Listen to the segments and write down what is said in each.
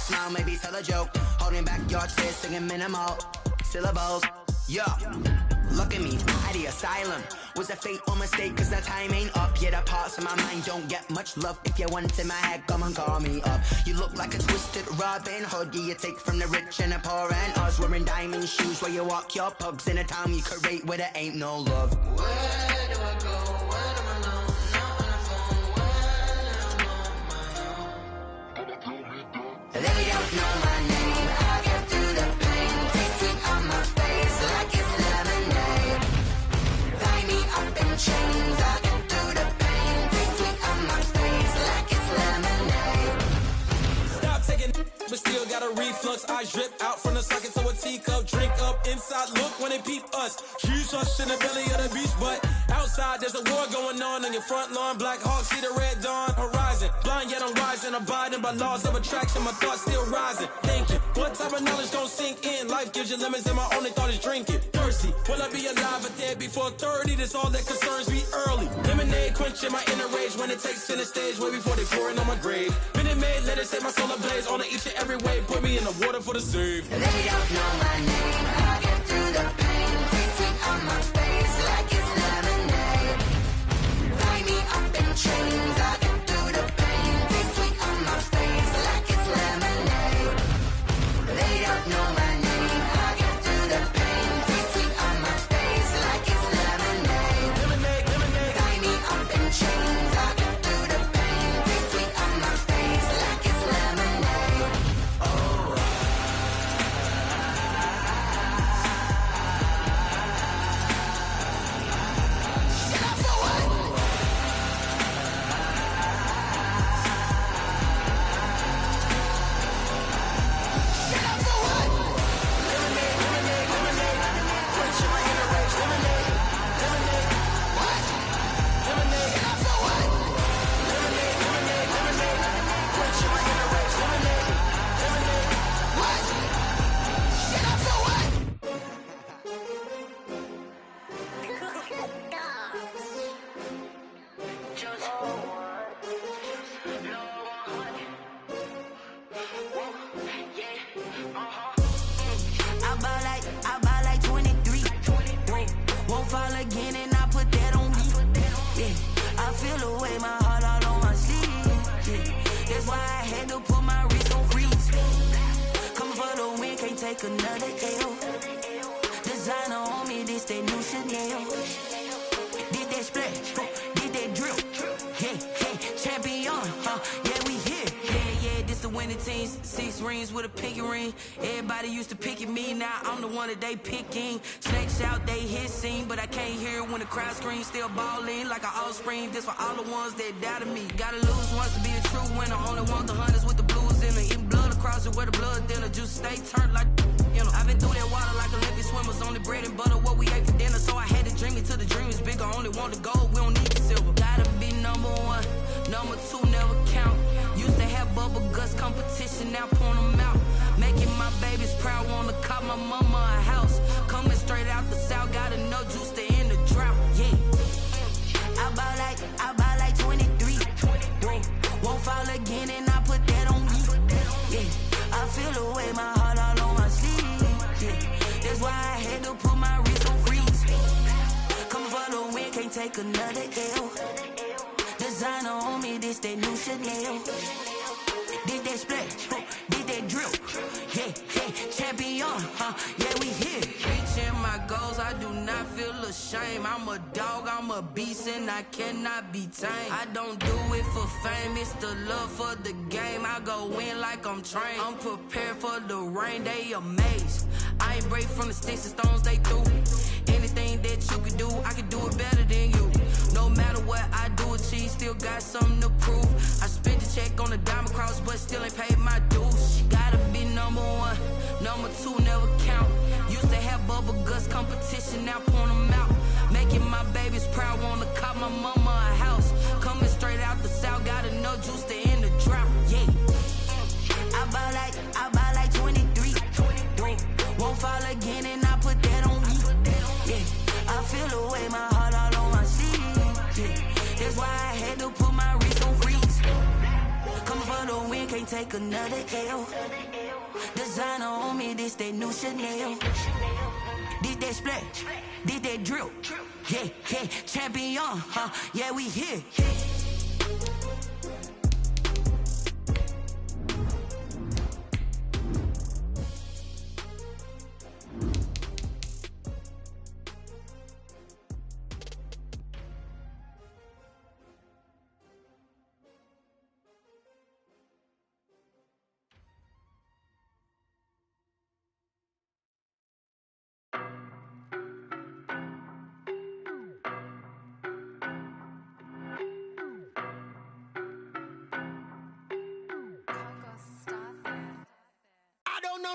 smile, maybe tell a joke. Holding back your tears, singing minimal syllables. Yo, look at me, at the asylum. Was a fate or mistake, cause the time ain't up. Yeah, the parts of my mind don't get much love. If you want in my head, come and call me up. You look like a twisted Robin Hood. Yeah, you take from the rich and the poor and us. Wearing diamond shoes where you walk your pugs. In a town you create where there ain't no love. Where do I go? When I'm alone? Not on the phone. When I'm on my own. They don't know my name. I get through the pain. Taste it on my face like it's lemonade. Tie me up in chains. I get through the pain. Taste it on my face like it's lemonade. Stop taking, but still got a reflux. I drip out from the socket to a teacup. Drink up inside. Look when they peep us. Huge us in the belly of the beach, but outside there's a war going on your front lawn. Black Hawk see the red dawn horizon. Blind yet I'm rising, abiding by laws of attraction. My thoughts still rising, thinking what type of knowledge don't sink in. Life gives you lemons and my only thought is drinking. Thirsty, will I be alive or dead before 30? That's all that concerns me early. Lemonade quenching my inner rage when it takes center stage way before they pour it on my grave. Minute Maid, let it set my soul ablaze on each and every way. Put me in the water for the save. They don't know my name. I get through the pain. Taste it on my face like it's lemonade. Tie me up in chains. I get through the pain. Taste it on my face like it's lemonade. They don't know my name. I get through the pain. Taste it on my face like it's lemonade. Tie me up in chains. I get through the pain. Taste it on my face like it's lemonade. Oh. I buy like 23. Won't fall again and I put that on me. Yeah, I feel the way, my heart all on my sleeve. Yeah, that's why I had to put my wrist on freeze. Coming for the win, can't take another L. Designer on me, this that new Chanel. Did that splash, did that drill. Yeah, champion, yeah, we here. Yeah, this the winning team. 6 rings with a pinky ring. Everybody used to pick at me, now I'm the one that they picking. Snakes out, they hissing, but I can't hear when the crowd screams. Still balling like an offspring. This for all the ones that doubted me. Gotta lose once to be a true winner. Only want the hunters with the blues in it. Eating blood across it where the blood dinner. Juice stay turned like, you know. I've been through that water like Olympic swimmers. Only bread and butter, what we ate for dinner. So I had to dream it till the dream is bigger. Only want the gold, we don't need the silver. Gotta be number 1, number 2 never count. Used to have bubble guts competition, now point them out. Making my babies proud, wanna cop my mama a house. Coming straight out the south, got enough juice to end the drought. Yeah, I buy like 23. Won't fall again and I put that on me. Yeah, I feel the way, my heart all on my sleeve. Yeah, that's why I had to put my wrist on freeze. Coming for the win, can't take another L. Designer on me, this that new Chanel. Did that splash, did that drill. Yeah, champion, yeah, we here. Reaching my goals, I do not feel ashamed. I'm a dog, I'm a beast, and I cannot be tamed. I don't do it for fame, it's the love for the game. I go in like I'm trained. I'm prepared for the rain, they amazed. I ain't break from the sticks and stones they threw. Anything that you can do, I can do it better than you. No matter what I do, achieve, still got something to prove. I spent the check on the diamond cross, but still ain't paid my dues. Gotta be number 1, number 2 never count. Used to have bubble guts competition, now point them out. Making my babies proud, wanna cop my mama a house. Coming straight out the south, got enough juice to end the drought. Yeah, I buy like 23. Won't fall again and I put that on me. Yeah, I feel the way, my heart all on my sleeve. Yeah, that's why I had to put my wrist on freeze. Coming for the win, can't take another L. me this that new Chanel. This that splat, this that drill. Yeah, yeah, champion, huh? Yeah, we here.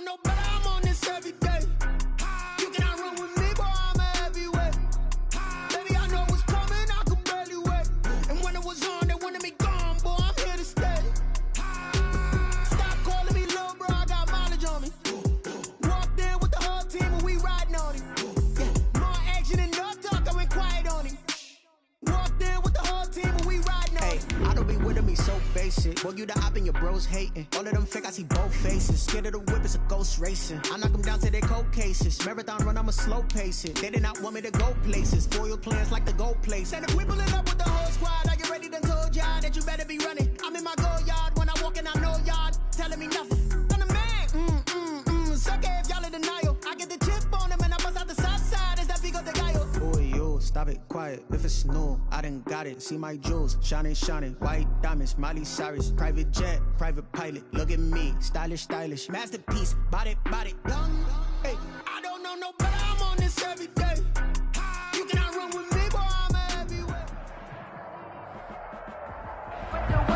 No, but I'm on this every day. You cannot run with me, boy, I'm a heavyweight. Baby, I know what's coming, I could barely wait. And when it was on, they wanted me gone, boy, I'm here to stay. Stop calling me little bro, I got mileage on me. Walked in with the whole team and we riding on him. Yeah, more action and no talk, I went quiet on him. Walked in with the whole team and we riding on him. I don't be with me so basic. Boy, you the op and your bros hating. All of them fake, I see both faces. Scared of the whip, it's a ghost racing. I knock them down to their cold cases. Marathon run, I'ma slow pace it. They did not want me to go places. Foil plans like the gold place. And if we pulling up with the whole squad, I get ready to told y'all that you better be running. I'm in my go yard when I walk in, I know y'all telling me nothing. I'm the man, suck it if y'all in denial. I get the chip on them and I bust out the south side. Is that big of the guy? Boy, yo, stop it, quiet. If it's new, I done got it. See my jewels, shining, shining. White diamonds, Miley Cyrus. Private jet, private pilot. Look at me, stylish, stylish. Masterpiece, body, young. Hey, I don't know no better, I'm on this every day. You cannot run with me, boy, I'm a heavyweight.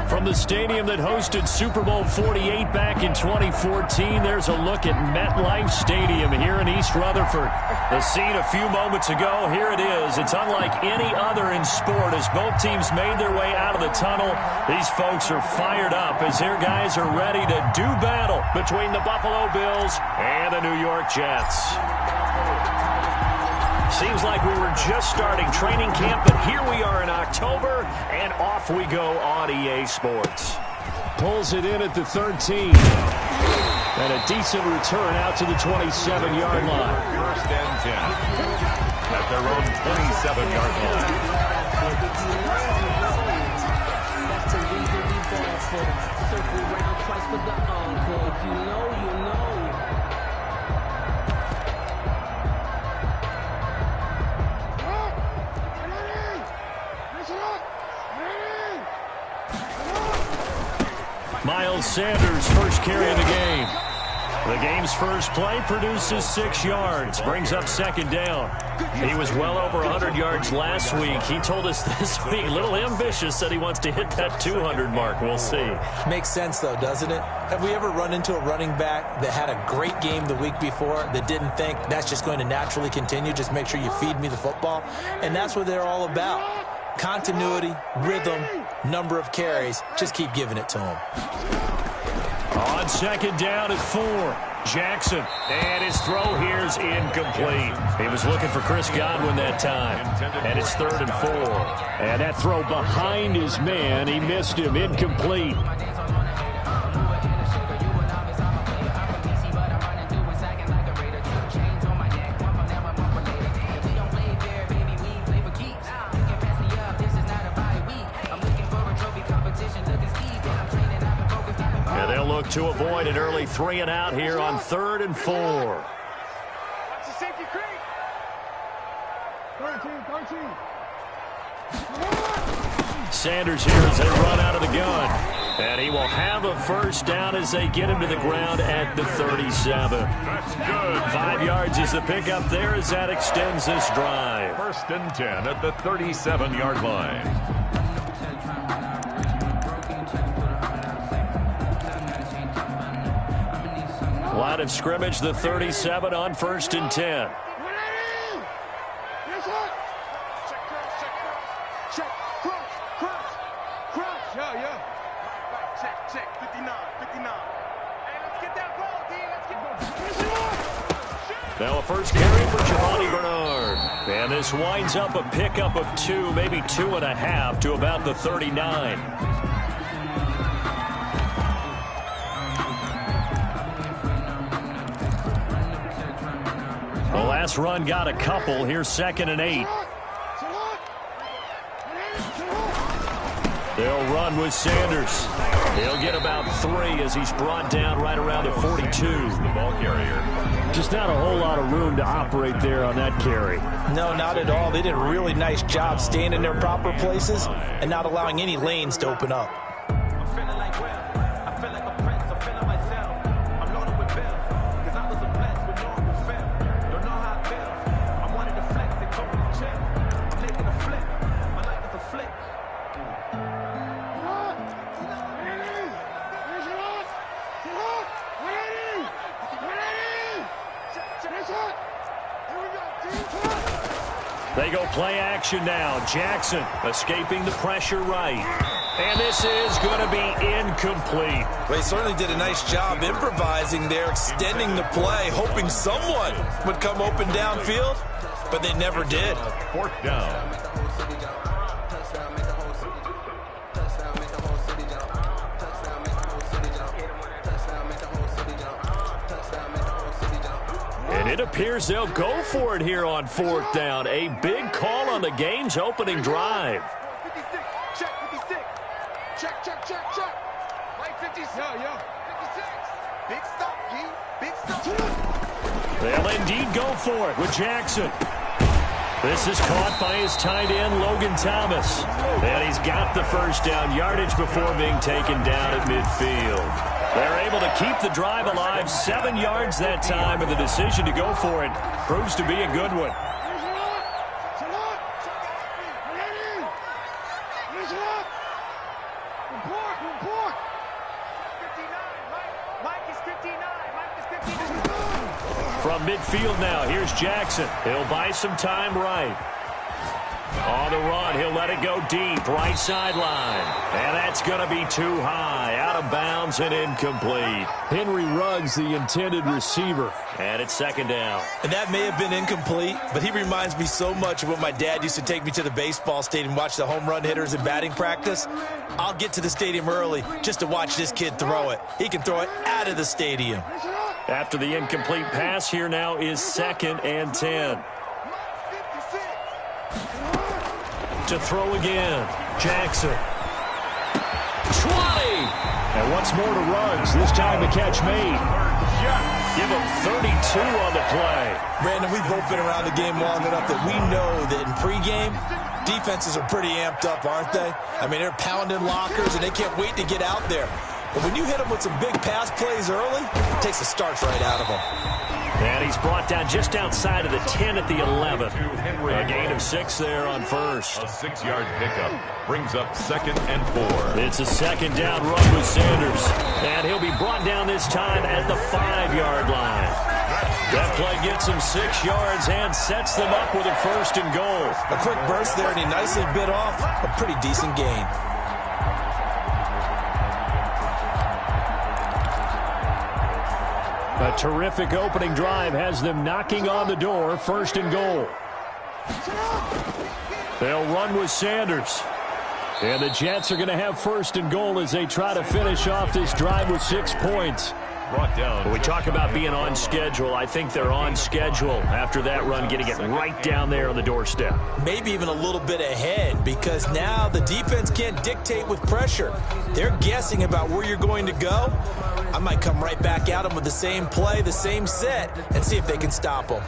From the stadium that hosted Super Bowl 48 back in 2014, there's a look at MetLife Stadium here in East Rutherford. The scene a few moments ago, here it is. It's unlike any other in sport as both teams made their way out of the tunnel. These folks are fired up as their guys are ready to do battle between the Buffalo Bills and the New York Jets. Seems like we were just starting training camp, but here we are in October, and off we go on EA Sports. Pulls it in at the 13. And a decent return out to the 27-yard line. First and 10 at their own 27-yard line. That's the reason we ball for. Circle round twice for the encore. If you know, you know. Miles Sanders, first carry of the game. The game's first play produces 6 yards, brings up second down. He was well over 100 yards last week. He told us this week, a little ambitious, that he wants to hit that 200 mark. We'll see. Makes sense, though, doesn't it? Have we ever run into a running back that had a great game the week before that didn't think that's just going to naturally continue? Just make sure you feed me the football. And that's what they're all about. Continuity, rhythm, number of carries. Just keep giving it to him. On second down at 4, Jackson. And his throw here is incomplete. He was looking for Chris Godwin that time. And it's 3rd and 4. And that throw behind his man, he missed him, incomplete. To avoid an early 3 and out here on 3rd and 4. That's a safety creek. 13. Sanders here as they run out of the gun. And he will have a first down as they get him to the ground at the 37. That's good. 5 yards is the pickup there as that extends this drive. 1st and 10 at the 37-yard line. Line of scrimmage, the 37 on 1st and 10. Check, 59. Hey, let's get that ball, D. Let's get Now a first carry for Giovanni Bernard. And this winds up a pickup of 2, maybe 2.5 to about the 39. pass run got a couple. Here's 2nd and 8. They'll run with Sanders. He'll get about 3 as he's brought down right around the 42. The ball carrier. Just not a whole lot of room to operate there on that carry. No, not at all. They did a really nice job staying in their proper places and not allowing any lanes to open up. They go play action now. Jackson escaping the pressure right. And this is going to be incomplete. They certainly did a nice job improvising there, extending the play, hoping someone would come open downfield, but they never did. 4th down. And it appears they'll go for it here on 4th down. A big call on the game's opening drive. 56. Check 56. Check. Right 56. Yo. 56. Big stop, G. Big stop. They'll indeed go for it with Jackson. This is caught by his tight end, Logan Thomas. And he's got the first down yardage before being taken down at midfield. They're able to keep the drive alive, 7 yards that time, and the decision to go for it proves to be a good one. From midfield now, here's Jackson. He'll buy some time right. On the run, he'll let it go deep, right sideline. And that's going to be too high, out of bounds and incomplete. Henry Ruggs, the intended receiver. And it's 2nd down. And that may have been incomplete, but he reminds me so much of when my dad used to take me to the baseball stadium and watch the home run hitters in batting practice. I'll get to the stadium early just to watch this kid throw it. He can throw it out of the stadium. After the incomplete pass, here now is 2nd and 10. To throw again. Jackson. 20. And once more to Ruggs. This time the catch made. Give him 32 on the play. Brandon, we've both been around the game long enough that we know that in pregame, defenses are pretty amped up, aren't they? I mean, they're pounding lockers, and they can't wait to get out there. But when you hit them with some big pass plays early, it takes the starch right out of them. And he's brought down just outside of the 10 at the 11. A gain of 6 there on first. A 6-yard pickup brings up 2nd and 4. It's a 2nd down run with Sanders. And he'll be brought down this time at the 5-yard line. That play gets him 6 yards and sets them up with a 1st and goal. A quick burst there, and he nicely bit off a pretty decent gain. A terrific opening drive has them knocking on the door, 1st and goal. They'll run with Sanders. And the Jets are going to have 1st and goal as they try to finish off this drive with 6 points. Brought down. When we talk about being on schedule, I think they're on schedule after that run, getting it right down there on the doorstep. Maybe even a little bit ahead, because now the defense can't dictate with pressure. They're guessing about where you're going to go. I might come right back at them with the same play, the same set, and see if they can stop them.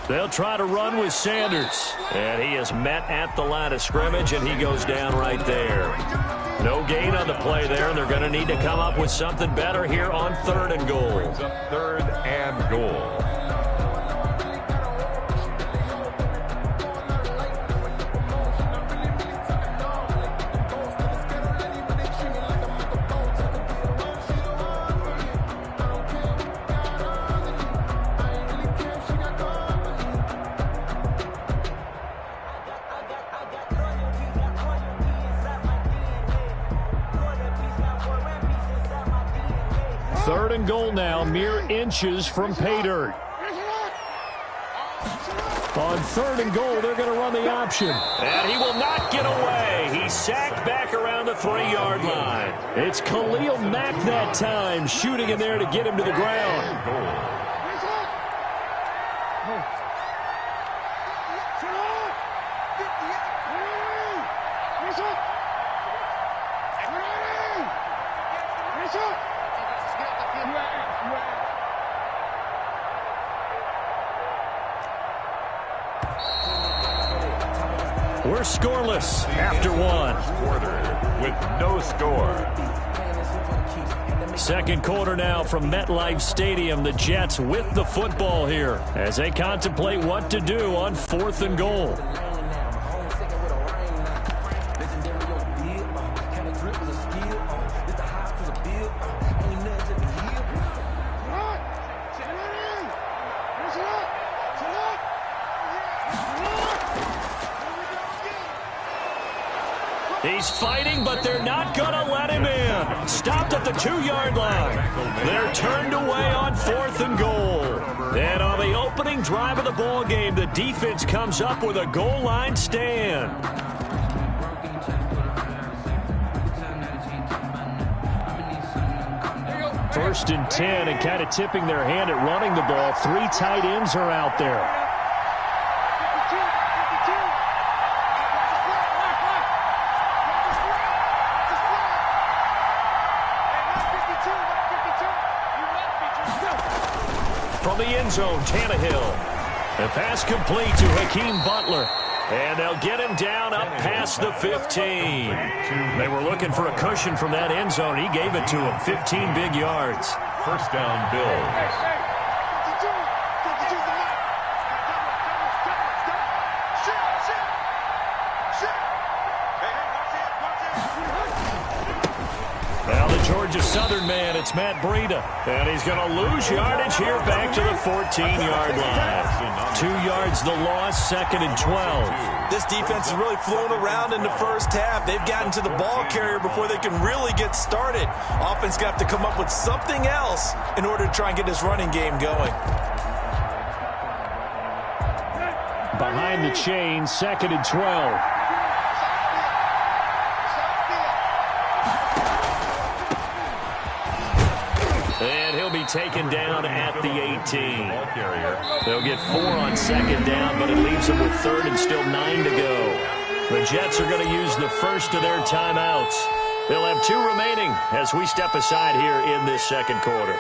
They'll try to run with Sanders. And he is met at the line of scrimmage, and he goes down right there. No gain on the play there, and they're going to need to come up with something better here on 3rd and goal. Brings up 3rd and goal. 3rd and goal now, mere inches from pay dirt. On 3rd and goal, they're going to run the option. And he will not get away. He's sacked back around the 3-yard line. It's Khalil Mack that time, shooting in there to get him to the ground. We're scoreless after 1. Quarter with no score. 2nd quarter now from MetLife Stadium. The Jets with the football here as they contemplate what to do on 4th and goal. He's fighting, but they're not going to let him in. Stopped at the 2-yard line. They're turned away on 4th and goal. And on the opening drive of the ball game, the defense comes up with a goal line stand. First and 10, and kind of tipping their hand at running the ball. 3 tight ends are out there. From the end zone, Tannehill. The pass complete to Hakeem Butler. And they'll get him down up past the 15. They were looking for a cushion from that end zone. He gave it to him. 15 big yards. First down, Bills. Now the Georgia Southern man, it's Matt Breida. And he's going to lose yardage here back to the 14-yard line. 2 yards the loss, 2nd and 12. This defense has really flown around in the first half. They've gotten to the ball carrier before they can really get started. Offense going to have to come up with something else in order to try and get this running game going. Behind the chain, 2nd and 12. And he'll be taken down at the 18. They'll get 4 on 2nd down, but it leaves them with 3rd and still 9 to go. The Jets are going to use the first of their timeouts. They'll have 2 remaining as we step aside here in this 2nd quarter.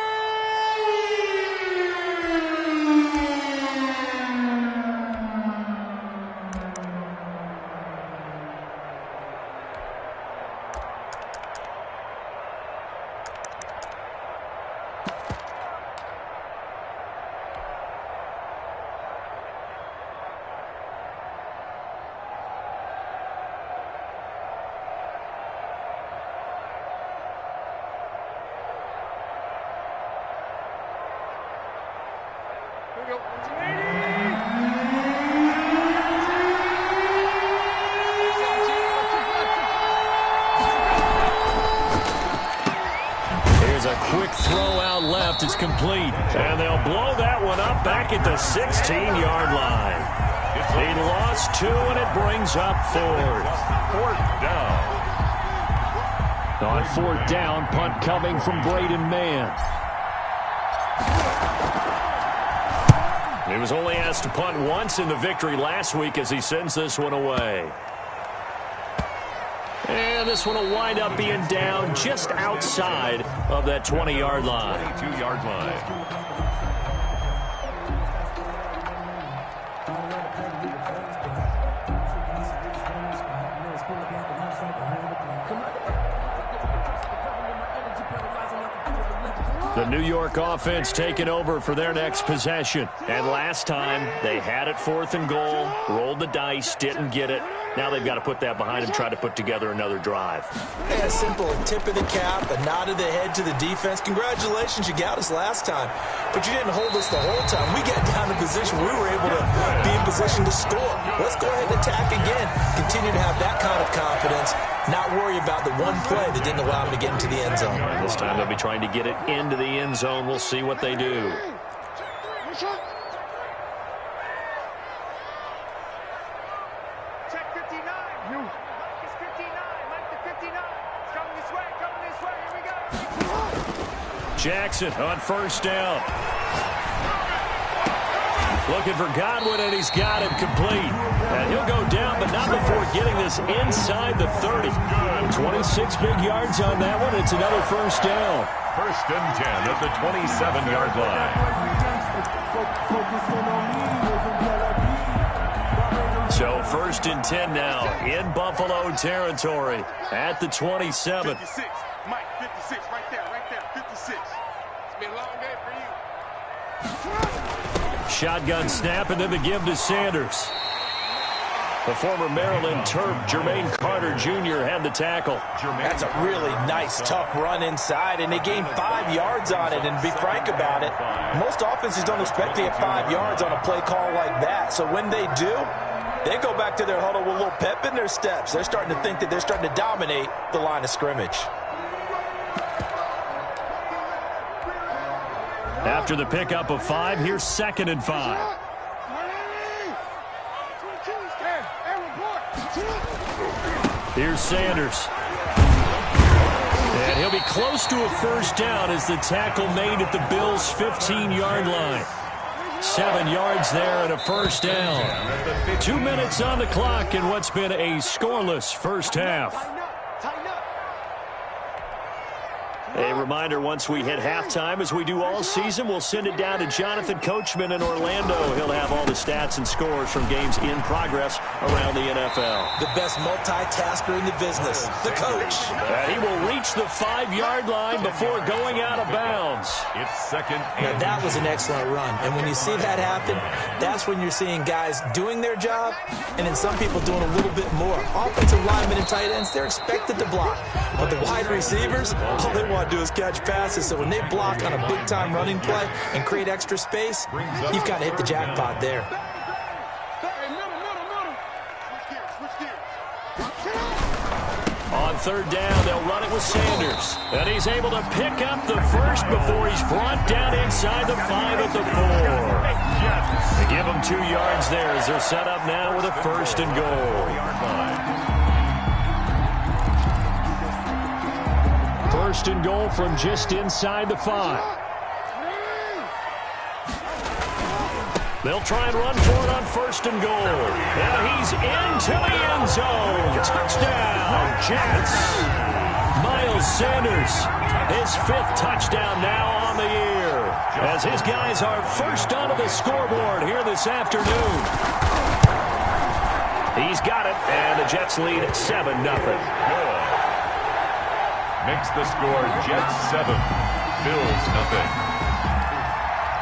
Here's a quick throw out left. It's complete. And they'll blow that one up back at the 16-yard line. He lost 2, and it brings up 4th. 4th down. On 4th down, punt coming from Braden Mann. He was only asked to punt once in the victory last week as he sends this one away. And this one will wind up being down just outside of that 20-yard line. 22-yard line. The New York offense taking over for their next possession. And last time, they had it 4th and goal, rolled the dice, didn't get it. Now they've got to put that behind them, try to put together another drive. Yeah, simple tip of the cap, a nod of the head to the defense. Congratulations, you got us last time, but you didn't hold us the whole time. We got down in position. We were able to be in position to score. Let's go ahead and attack again. Continue to have that kind of confidence, not worry about the one play that didn't allow them to get into the end zone. And this time they'll be trying to get it into the end zone. We'll see what they do. Check 59. Mike is 59. Mike the 59. It's coming this way. Coming this way. Here we go. Jackson on first down. Looking for Godwin, and he's got it complete. And he'll go down, but not before getting this inside the 30. 26 big yards on that one. It's another first down. First and 10 at the 27-yard line. So first and 10 now in Buffalo territory at the 27. 56. Mike, 56. Right there, 56. It's been a long day for you. Shotgun snap, and then the give to Sanders. The former Maryland Terp, Jermaine Carter Jr. had the tackle. That's a really nice, tough run inside, and they gained 5 yards on it. And to be frank about it, most offenses don't expect to get 5 yards on a play call like that. So when they do, they go back to their huddle with a little pep in their steps. They're starting to think that they're starting to dominate the line of scrimmage. After the pickup of 5, here's 2nd and 5. Here's Sanders. And he'll be close to a first down as the tackle made at the Bills' 15-yard line. 7 yards there and a first down. 2 minutes on the clock in what's been a scoreless first half. A reminder, once we hit halftime, as we do all season, we'll send it down to Jonathan Coachman in Orlando. He'll have all the stats and scores from games in progress around the NFL. The best multitasker in the business, the coach. And he will reach the 5-yard line before going out of bounds. It's second Now, and that was an excellent run. And when you see that happen, that's when you're seeing guys doing their job and then some people doing a little bit more. Offensive linemen and tight ends, they're expected to block. But the wide receivers, all they want to do is catch passes. So when they block on a big-time running play and create extra space, you've got to hit the jackpot there. On third down, they'll run it with Sanders. And he's able to pick up the first before he's brought down inside the 5 at the 4. They give him 2 yards there as they're set up now with a first and goal. First and goal from just inside the 5. They'll try and run for it on first and goal. And he's into the end zone. Touchdown, Jets. Miles Sanders, his 5th touchdown now on the year, as his guys are first onto the scoreboard here this afternoon. He's got it, and the Jets lead 7-0. Makes the score Jets 7, Bills 0.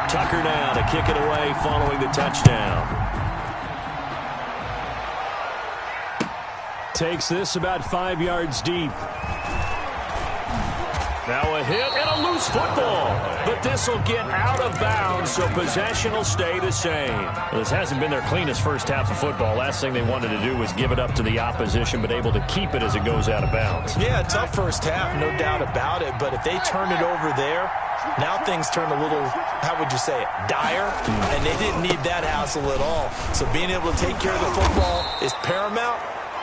Tucker now to kick it away following the touchdown. Takes this about 5 yards deep. Now a hit and a loose football. But this will get out of bounds, so possession will stay the same. Well, this hasn't been their cleanest first half of football. Last thing they wanted to do was give it up to the opposition, but able to keep it as it goes out of bounds. Yeah, tough first half, no doubt about it. But if they turn it over there, now things turn a little, how would you say it, dire? And they didn't need that hassle at all. So being able to take care of the football is paramount.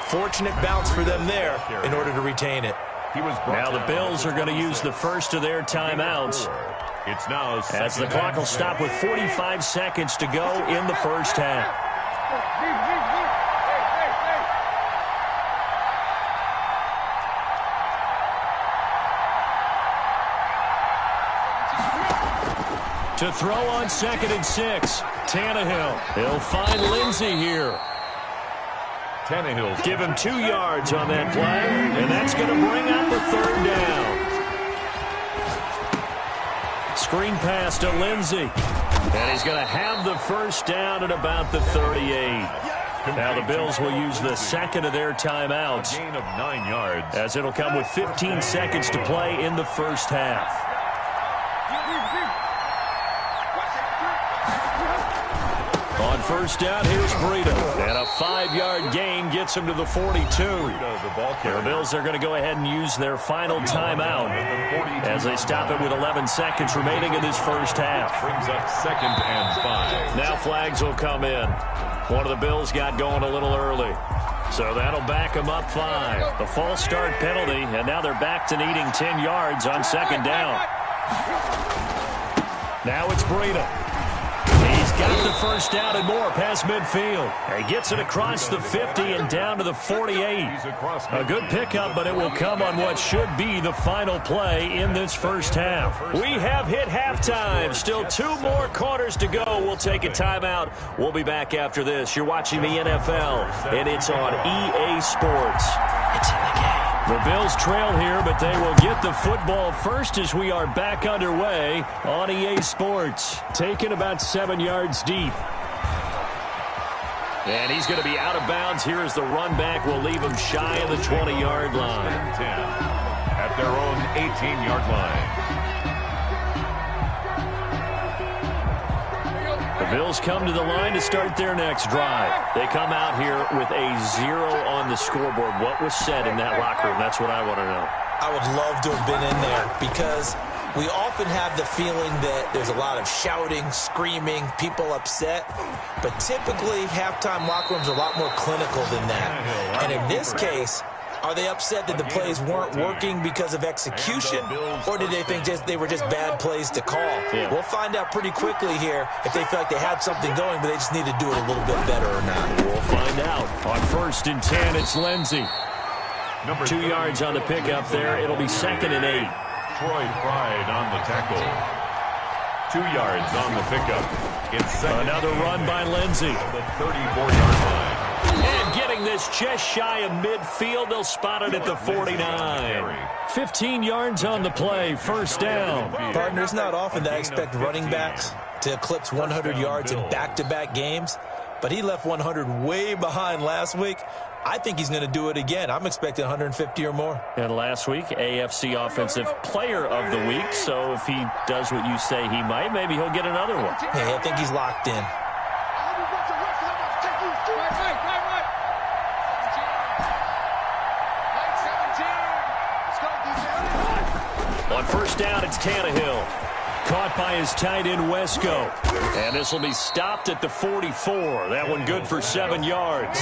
Fortunate bounce for them there in order to retain it. Now the Bills are going to use the first of their timeouts. It's now as the clock will stop with 45 seconds to go in the first half. To throw on 2nd and 6, Tannehill. He'll find Lindsey here. Tannehill. Give him 2 yards on that play, and that's going to bring up the 3rd down. Screen pass to Lindsey, and he's going to have the first down at about the 38. Now the Bills will use the second of their timeouts. A gain of 9 yards. As it'll come with 15 seconds to play in the first half. On first down, here's Breida. And a 5-yard gain gets him to the 42. The Bills are going to go ahead and use their final timeout as they stop it with 11 seconds remaining in this first half. Brings up 2nd and 5. Now flags will come in. One of the Bills got going a little early. So that'll back them up 5. The false start penalty, and now they're back to needing 10 yards on second down. Now it's Breida. He's got the first down and more past midfield. He gets it across the 50 and down to the 48. A good pickup, but it will come on what should be the final play in this first half. We have hit halftime. Still 2 more quarters to go. We'll take a timeout. We'll be back after this. You're watching the NFL, and it's on EA Sports. It's in the game. The Bills trail here, but they will get the football first as we are back underway on EA Sports. Taken about 7 yards deep. And he's going to be out of bounds here as the run back will leave him shy of the 20-yard line. 10 at their own 18-yard line. The Bills come to the line to start their next drive. They come out here with a 0 on the scoreboard. What was said in that locker room? That's what I want to know. I would love to have been in there because we often have the feeling that there's a lot of shouting, screaming, people upset. But typically, halftime locker rooms are a lot more clinical than that. And in this case, are they upset that the plays weren't working because of execution, or did they think they were just bad plays to call? Yeah. We'll find out pretty quickly here if they feel like they had something going, but they just need to do it a little bit better or not. We'll find out. On 1st and 10, it's Lindsey. 2 yards on the pickup there. It'll be 2nd and 8. Troy Pride on the tackle. 2 yards on the pickup. It's another run by Lindsey. The 34-yard line. And getting this just shy of midfield, they'll spot it at the 49. 15 yards on the play, first down. Partner, it's not often that I expect running backs to eclipse 100 yards in back-to-back games, but he left 100 way behind last week. I think he's going to do it again. I'm expecting 150 or more. And last week, AFC Offensive Player of the Week, so if he does what you say he might, maybe he'll get another one. Hey, I think he's locked in. On first down, it's Tannehill. Caught by his tight end, Wesco. And this will be stopped at the 44. That one good for 7 yards.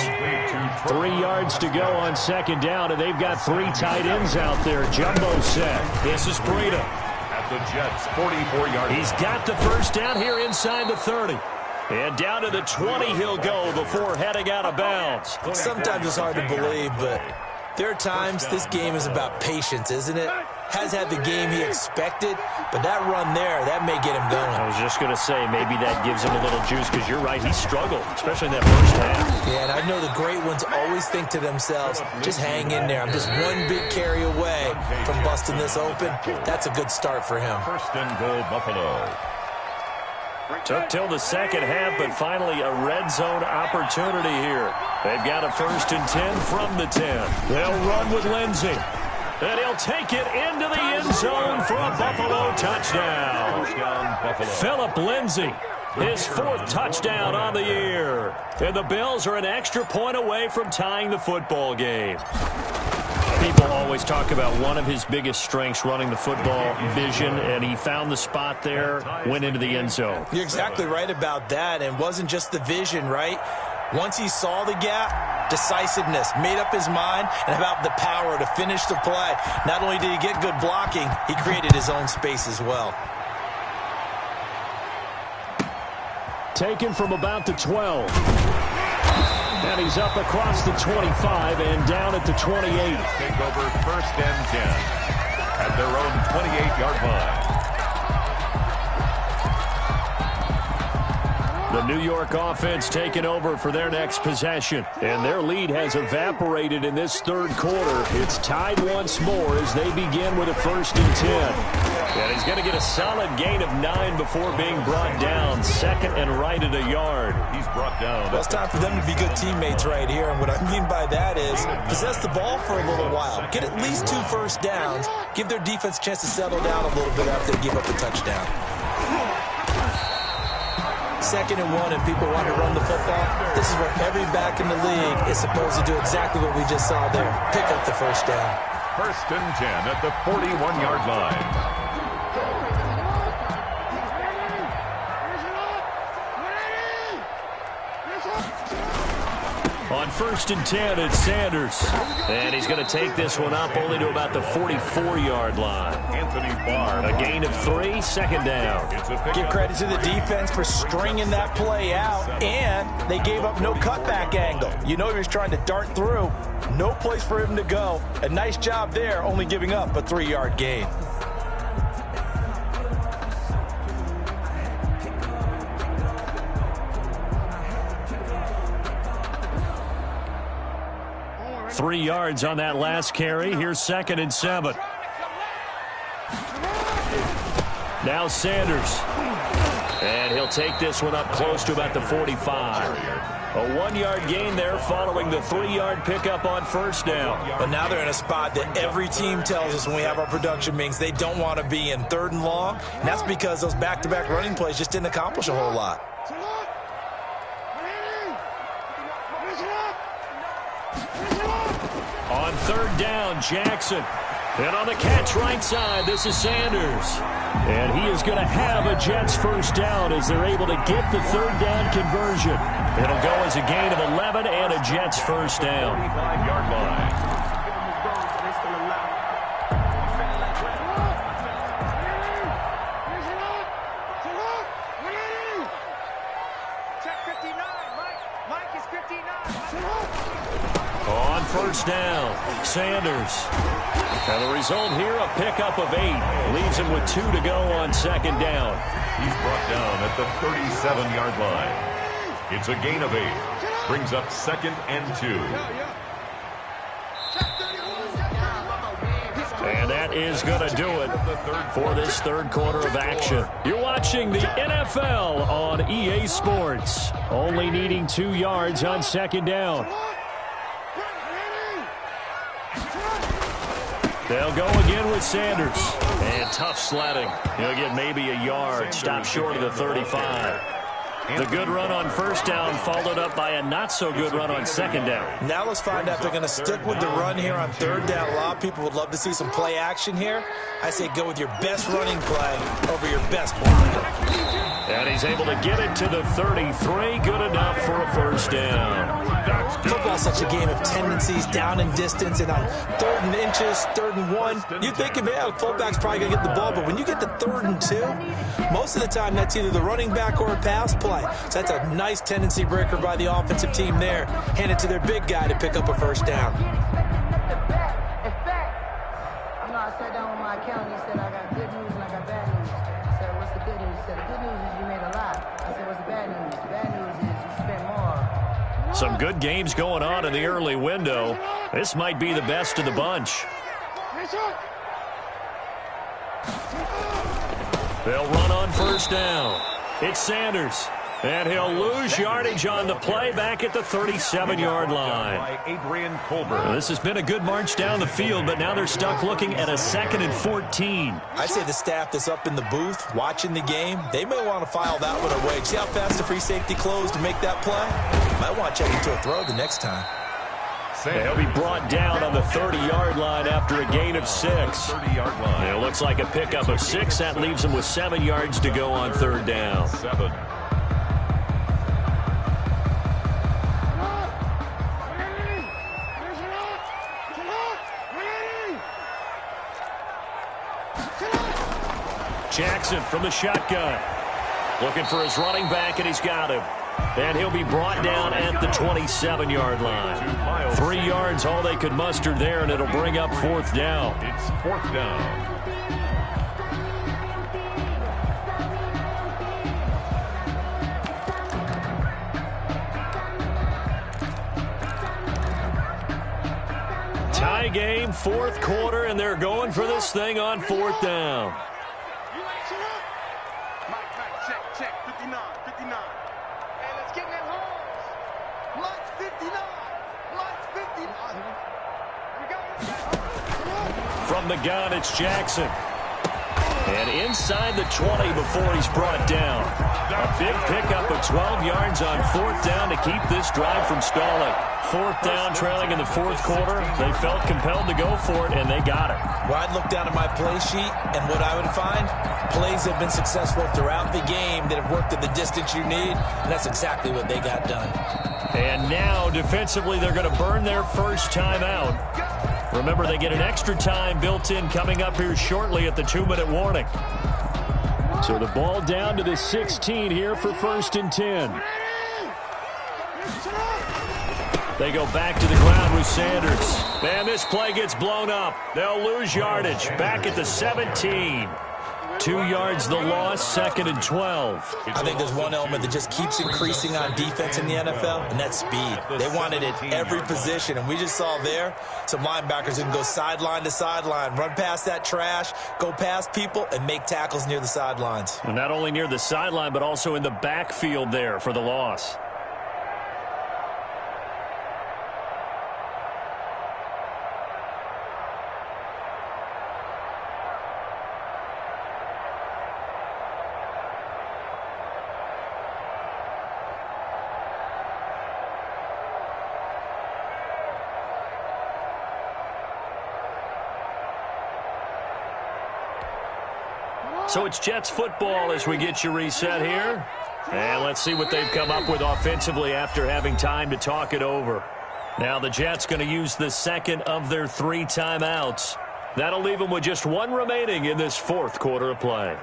3 yards to go on second down, and they've got 3 tight ends out there. Jumbo set. This is Breida. At the Jets' 44-yard line. He's got the first down here inside the 30. And down to the 20 he'll go before heading out of bounds. Sometimes it's hard to believe, but there are times this game is about patience, isn't it? Has had the game he expected, but that run there, that may get him going. I was just going to say, maybe that gives him a little juice, because you're right, he struggled, especially in that first half. Yeah, and I know the great ones always think to themselves, just hang in there. I'm just one big carry away from busting this open. That's a good start for him. 1st and goal, Buffalo. Took till the second half, but finally a red zone opportunity here. They've got a 1st and 10 from the 10. They'll run with Lindsey. And he'll take it into the end zone for a Buffalo touchdown. Phillip Lindsey, his 4th touchdown on the year. And the Bills are an extra point away from tying the football game. People always talk about one of his biggest strengths, running the football, vision, and he found the spot there, went into the end zone. You're exactly right about that, and wasn't just the vision, right? Once he saw the gap, decisiveness, made up his mind, and about the power to finish the play. Not only did he get good blocking, he created his own space as well. Taken from about the 12. And he's up across the 25 and down at the 28. Take over 1st and 10 at their own 28-yard line. The New York offense taking over for their next possession. And their lead has evaporated in this third quarter. It's tied once more as they begin with a 1st and 10. And he's going to get a solid gain of 9 before being brought down. 2nd and right at a yard. He's brought down. Well, it's time for them to be good teammates right here. And what I mean by that is possess the ball for a little while. Get at least 2 first downs. Give their defense a chance to settle down a little bit after they give up a touchdown. 2nd and 1 and people want to run the football. This is where every back in the league is supposed to do exactly what we just saw there. Pick up the first down. 1st and 10 at the 41-yard line. On 1st and 10, it's Sanders. And he's going to take this one up only to about the 44-yard line. Anthony Barr. A gain of 3, 2nd down. Give credit to the defense for stringing that play out, and they gave up no cutback angle. You know he was trying to dart through. No place for him to go. A nice job there, only giving up a 3-yard gain. Three yards on that last carry. Here's 2nd and 7. Now Sanders. And he'll take this one up close to about the 45. A 1-yard gain there following the 3-yard pickup on 1st down. But now they're in a spot that every team tells us when we have our production meetings they don't want to be in 3rd and long. And that's because those back-to-back running plays just didn't accomplish a whole lot. On 3rd down, Jackson. And on the catch right side, this is Sanders. And he is going to have a Jets first down as they're able to get the 3rd down conversion. It'll go as a gain of 11 and a Jets first down. 25-yard line. On 1st down, Sanders. And the result here, a pickup of 8. Leaves him with 2 to go on 2nd down. He's brought down at the 37-yard line. It's a gain of 8. Brings up 2nd and 2. And that is going to do it for this third quarter of action. You're watching the NFL on EA Sports. Only needing 2 yards on 2nd down. They'll go again with Sanders. And tough sledding. He'll get maybe a yard. Stop short of the 35. The good run on 1st down followed up by a not-so-good run on 2nd down. Now let's find out if they're going to stick with the run here on 3rd down. A lot of people would love to see some play action here. I say go with your best running play over your best blocker. And he's able to get it to the 33. Good enough for a first down. Football's such a game of tendencies, down and distance, and on 3rd and inches, 3rd and 1, you're thinking, man, the fullback's probably going to get the ball. But when you get to 3rd and 2, most of the time that's either the running back or a pass play. So that's a nice tendency breaker by the offensive team there. Hand it to their big guy to pick up a first down. I sat down with my accountant. He said, I got good news and I got bad news. I said, what's the good news? He said, the good news is you made a lot. I said, what's the bad news? The bad news is you spent more. Some good games going on in the early window. This might be the best of the bunch. They'll run on 1st down. It's Sanders. And he'll lose yardage on the play back at the 37-yard line. This has been a good march down the field, but now they're stuck looking at a 2nd and 14. I say the staff that's up in the booth watching the game, they may want to file that one away. See how fast the free safety closed to make that play? Might want to check into a throw the next time. He'll be brought down on the 30-yard line after a gain of 6. It looks like a pickup of 6. That leaves him with 7 yards to go on 3rd down. 7. Jackson from the shotgun. Looking for his running back, and he's got him. And he'll be brought down at the 27-yard line. 3 yards, all they could muster there, and it'll bring up 4th down. It's 4th down. game, fourth quarter, and they're going for this thing on fourth down. Check, 59. Hey, let's get in that holes. Mike's 59. From the gun, it's Jackson. And inside the 20 before he's brought down. A big pickup of 12 yards on fourth down to keep this drive from stalling. Fourth down, trailing in the fourth quarter. They felt compelled to go for it, and they got it. Well, I'd look down at my play sheet, and what I would find, plays have been successful throughout the game that have worked at the distance you need, and that's exactly what they got done. And now, defensively, they're going to burn their first timeout. Remember, they get an extra time built in coming up here shortly at the 2-minute warning. So the ball down to the 16 here for 1st and 10. They go back to the ground with Sanders. And this play gets blown up. They'll lose yardage. Back at the 17. 2 yards the loss, 2nd and 12. I think there's one element that just keeps increasing on defense in the NFL, and that's speed. They want it at every position, and we just saw there some linebackers who can go sideline to sideline, run past that trash, go past people, and make tackles near the sidelines. And not only near the sideline, but also in the backfield there for the loss. So it's Jets football as we get you reset here. And let's see what they've come up with offensively after having time to talk it over. Now the Jets going to use the second of their 3 timeouts. That'll leave them with just 1 remaining in this fourth quarter of play.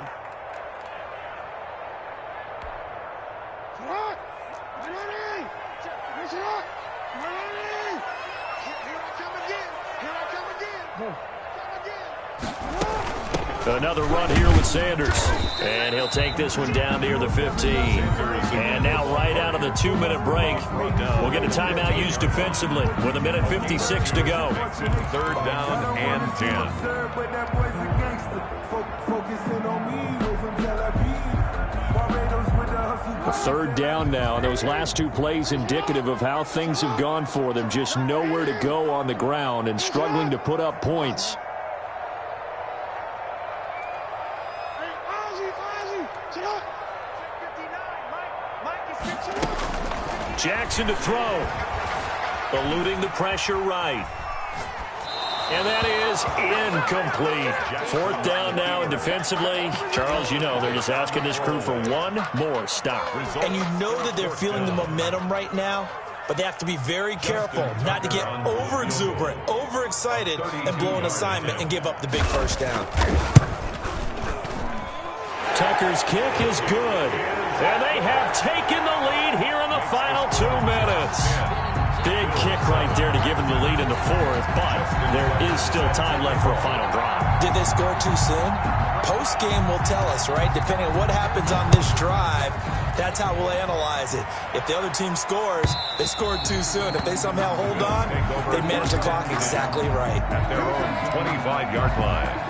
Another run here with Sanders. And he'll take this one down near the 15. And now right out of the 2-minute break, we'll get a timeout used defensively with 1:56 to go. 3rd down and 10. A 3rd down now, and those last 2 plays indicative of how things have gone for them. Just nowhere to go on the ground and struggling to put up points. Jackson to throw. Eluding the pressure right. And that is incomplete. 4th down now, and defensively, Charles, you know, they're just asking this crew for 1 more stop. And you know that they're feeling the momentum right now, but they have to be very careful not to get over-exuberant, over-excited, and blow an assignment and give up the big first down. Tucker's kick is good. And they have taken the lead here in the final 2 minutes. Big kick right there to give them the lead in the 4th, but there is still time left for a final drive. Did they score too soon? Post-game will tell us, right? Depending on what happens on this drive, that's how we'll analyze it. If the other team scores, they scored too soon. If they somehow hold on, they manage the clock exactly right. At their own 25-yard line.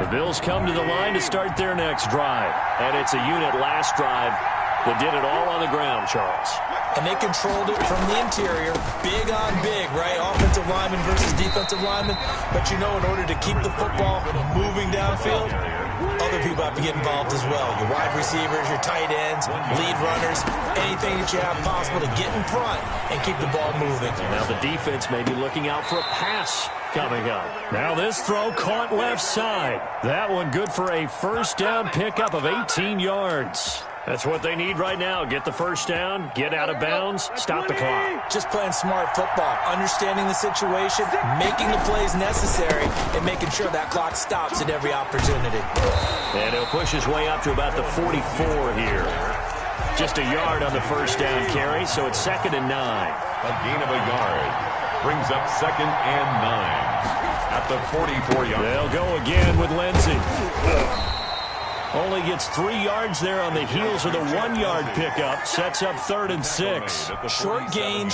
The Bills come to the line to start their next drive. And it's a unit last drive that did it all on the ground, Charles. And they controlled it from the interior, big on big, right? Offensive lineman versus defensive lineman. But you know, in order to keep the football moving downfield, other people have to get involved as well. Your wide receivers, your tight ends, lead runners, anything that you have possible to get in front and keep the ball moving. Now the defense may be looking out for a pass coming up. Now this throw caught left side. That one good for a first down pickup of 18 yards. That's what they need right now. Get the first down, get out of bounds, stop the clock. Just playing smart football, understanding the situation, making the plays necessary, and making sure that clock stops at every opportunity. And he'll push his way up to about the 44 here. Just a yard on the first down carry, so it's 2nd and 9. A gain of a yard brings up 2nd and 9 at the 44-yard. They'll go again with Lindsey. Only gets 3 yards there on the heels of the 1-yard pickup. Sets up 3rd and 6. Short gain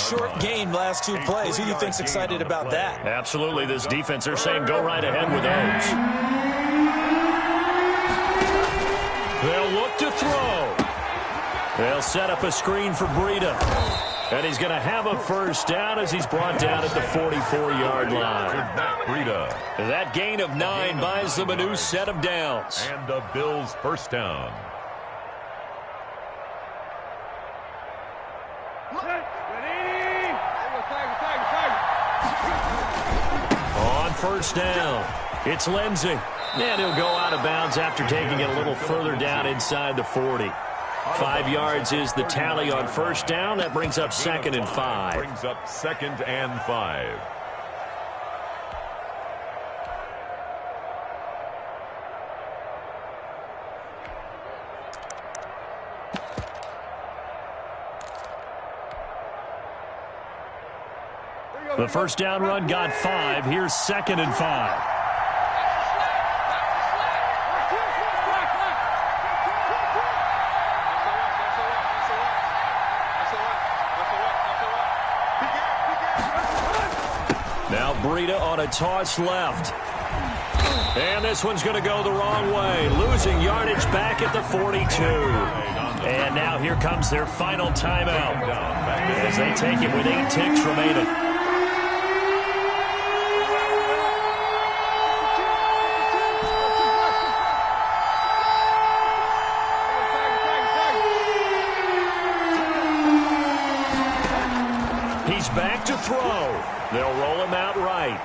last 2 plays. Who do you think's excited about that? Absolutely. This defense, they're saying go right ahead with those. They'll look to throw. They'll set up a screen for Breida. And he's going to have a first down as he's brought down at the 44-yard line. That gain of 9 buys them a new set of downs. And the Bills' first down. On first down, it's Lindsey. And he'll go out of bounds after taking it a little further down inside the 40. 5 yards is the tally on first down. That brings up 2nd and 5. Brings up 2nd and 5. The first down run got 5. Here's 2nd and 5. Now Breida on a toss left. And this one's going to go the wrong way. Losing yardage back at the 42. And now here comes their final timeout as they take it with 8 ticks remaining. He's back to throw. They'll roll him out right.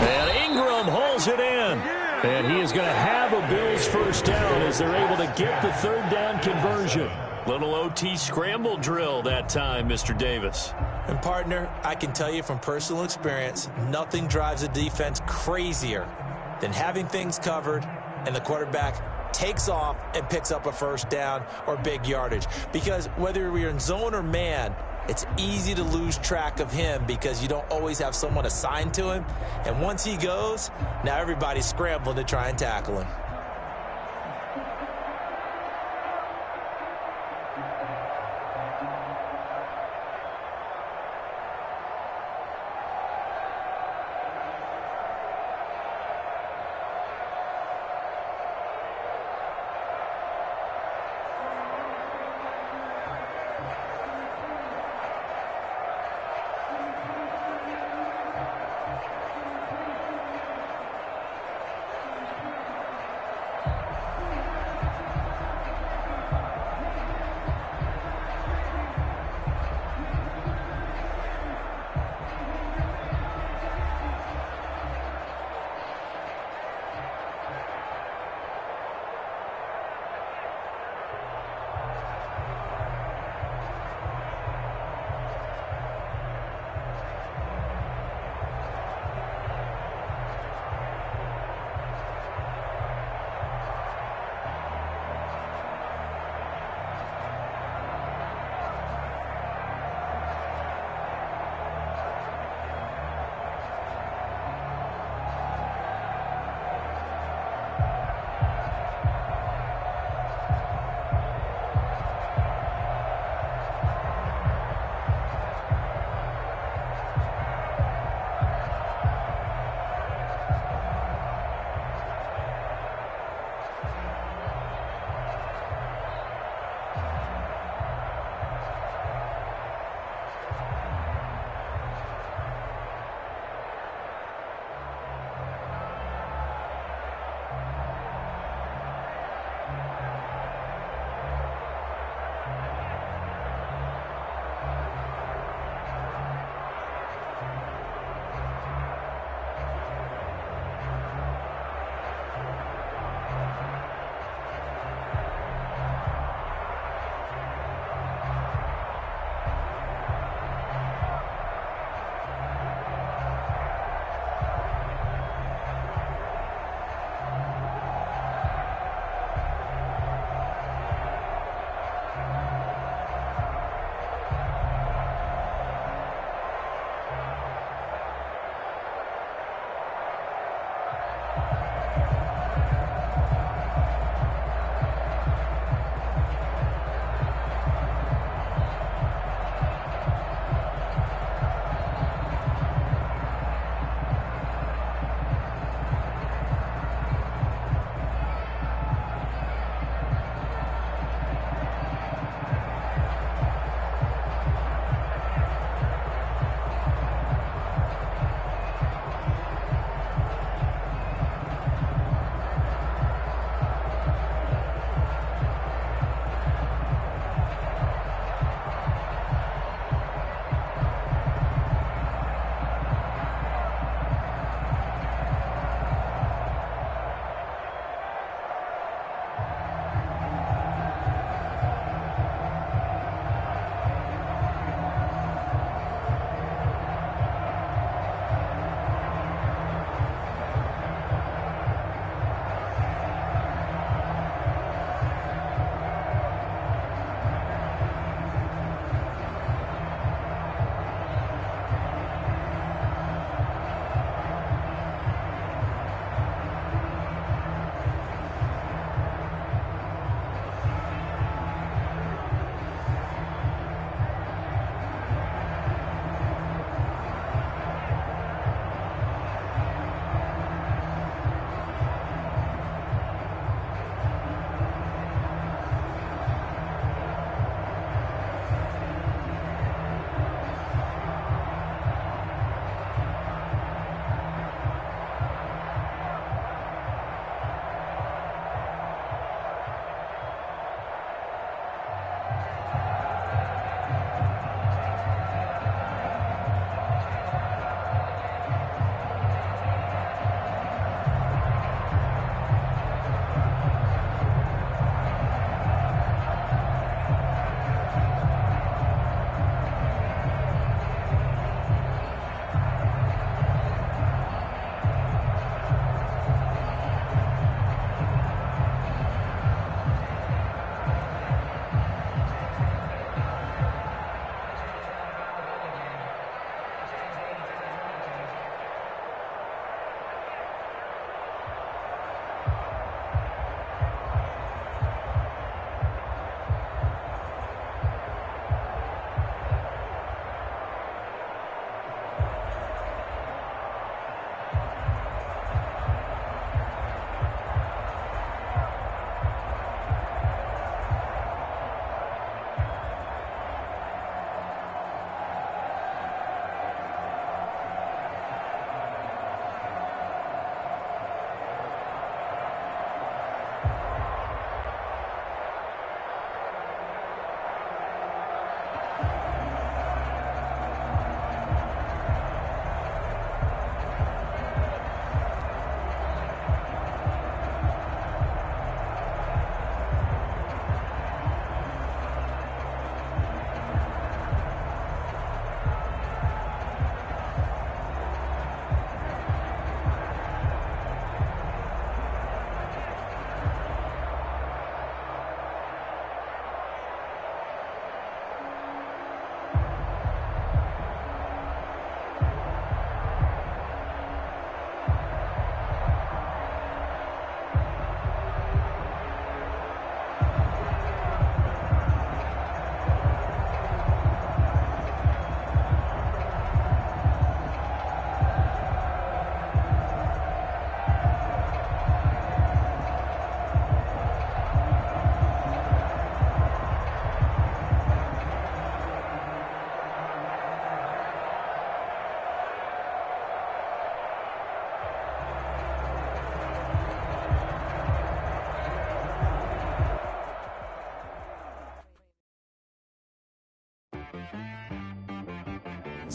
And Ingram holds it in. And he is going to have a Bills first down as they're able to get the 3rd down conversion. Little OT scramble drill that time, Mr. Davis. And, partner, I can tell you from personal experience, nothing drives a defense crazier than having things covered and the quarterback takes off and picks up a first down or big yardage. Because whether we're in zone or man, it's easy to lose track of him because you don't always have someone assigned to him. And once he goes, now everybody's scrambling to try and tackle him.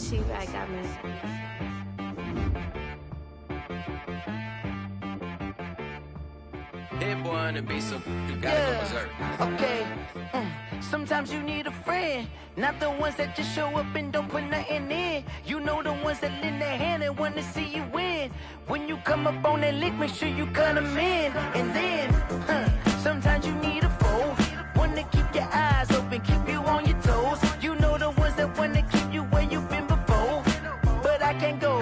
see you back at me. Hit boy on the beat, so you gotta go berserk. Okay. Sometimes you need a friend, not the ones that just show up and don't put nothing in. You know the ones that lend their hand and wanna see you win. When you come up on that lick, make sure you cut them in. And then, sometimes you need a foe, one to keep your eyes open, keep you on your toes. You know the ones that wanna keep you where you've been before. But I can't go,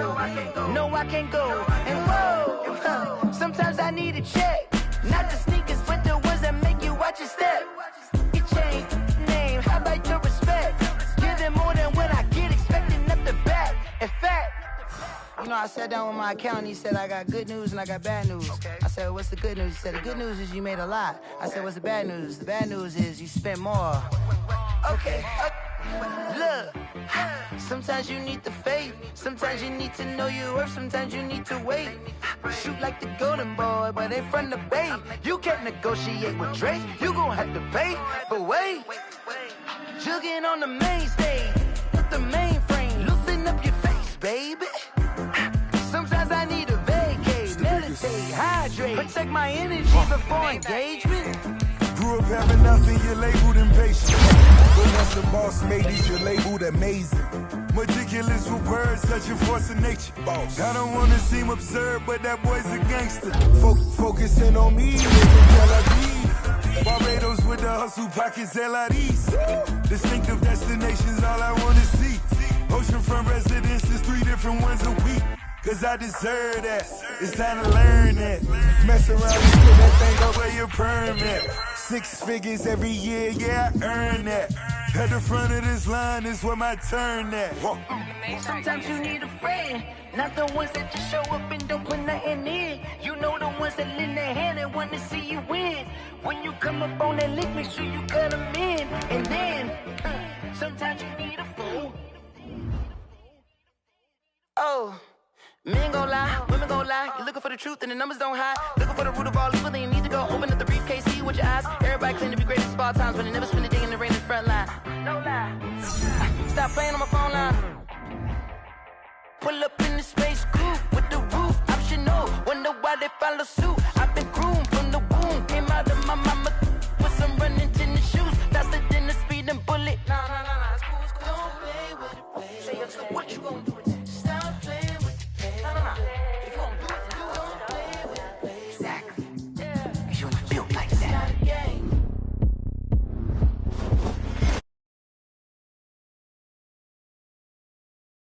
no I can't go. And whoa, sometimes I need a check. Not the sneakers, but the ones that make you watch your step. You change name, how about your respect? Give them more than what I get, expecting nothing back. In fact, you know, I sat down with my accountant. He said, I got good news and I got bad news. I said, what's the good news? He said, the good news is you made a lot. I said, what's the bad news? The bad news is you spent more. Okay. Look, sometimes you need the faith. Sometimes you need to know your worth. Sometimes you need to wait. Shoot like the golden boy, but they from the bay. You can't negotiate with Drake. You gon' have to pay. But wait, jugging on the main stage with the mainframe. Loosen up your face, baby. Sometimes I need a vacate, meditate, hydrate, protect my energy before engagement. Grew up having nothing, you're labeled impatient. But once the boss made it, you're labeled amazing. Meticulous with words, such a force of nature. I don't wanna seem absurd, but that boy's a gangster. Focusing on me, Barbados with the hustle pockets, LIDs. Distinctive destinations, all I wanna see. Oceanfront residences, 3 different ones a week. Cause I deserve that, it's time to learn that. Mess around and put that thing up where your permit. 6 figures every year, yeah, I earn that. At the front of this line is where my turn at. Sometimes you need a friend, not the ones that just show up and don't put nothing in. You know the ones that lend their hand and want to see you win. When you come up on that lick, make sure you cut them in. And then, sometimes you need a fool. Oh. Men gon' lie, women gon' lie. You're looking for the truth and the numbers don't hide. Looking for the root of all evil, then you need to go open up the briefcase, see with your eyes. Everybody claim to be greatest of all times, but they never spend a day in the rain in the front line. No lie. Stop playing on my phone line. Pull up in the space coupe with the roof optional. Wonder why they follow suit.